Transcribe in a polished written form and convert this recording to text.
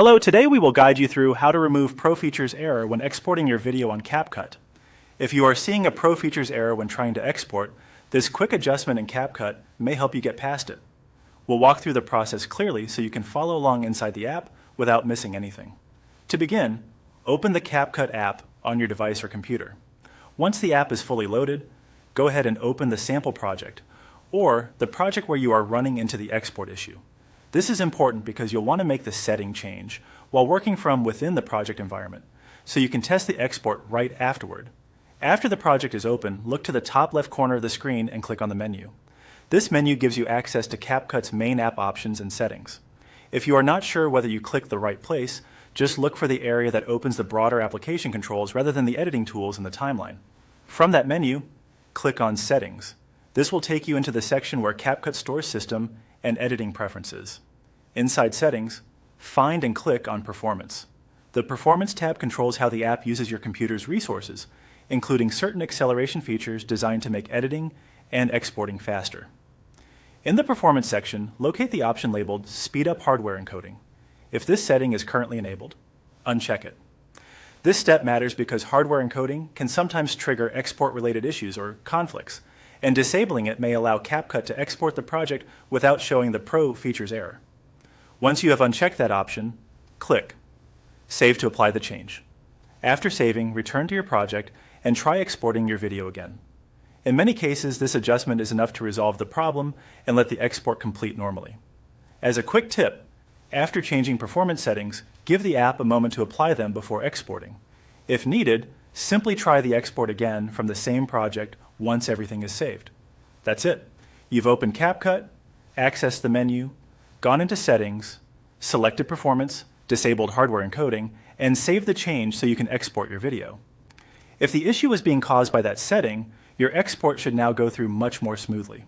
Hello, today we will guide you through how to remove Pro Features error when exporting your video on CapCut. If you are seeing a Pro Features error when trying to export, this quick adjustment in CapCut may help you get past it. We'll walk through the process clearly so you can follow along inside the app without missing anything. To begin, open the CapCut app on your device or computer. Once the app is fully loaded, go ahead and open the sample project, or the project where you are running into the export issue. This is important because you'll want to make the setting change while working from within the project environment, so you can test the export right afterward. After the project is open, look to the top left corner of the screen and click on the menu. This menu gives you access to CapCut's main app options and settings. If you are not sure whether you clicked the right place, just look for the area that opens the broader application controls rather than the editing tools in the timeline. From that menu, click on Settings. This will take you into the section where CapCut stores system and editing preferences. Inside Settings, find and click on Performance. The Performance tab controls how the app uses your computer's resources, including certain acceleration features designed to make editing and exporting faster. In the Performance section, locate the option labeled Speed Up Hardware Encoding. If this setting is currently enabled, uncheck it. This step matters because hardware encoding can sometimes trigger export-related issues or conflicts, and disabling it may allow CapCut to export the project without showing the Pro Features error. Once you have unchecked that option, click Save to apply the change. After saving, return to your project and try exporting your video again. In many cases, this adjustment is enough to resolve the problem and let the export complete normally. As a quick tip, after changing performance settings, give the app a moment to apply them before exporting. If needed, simply try the export again from the same project once everything is saved. That's it. You've opened CapCut, accessed the menu, gone into Settings, selected Performance, disabled hardware encoding, and saved the change so you can export your video. If the issue is being caused by that setting, your export should now go through much more smoothly.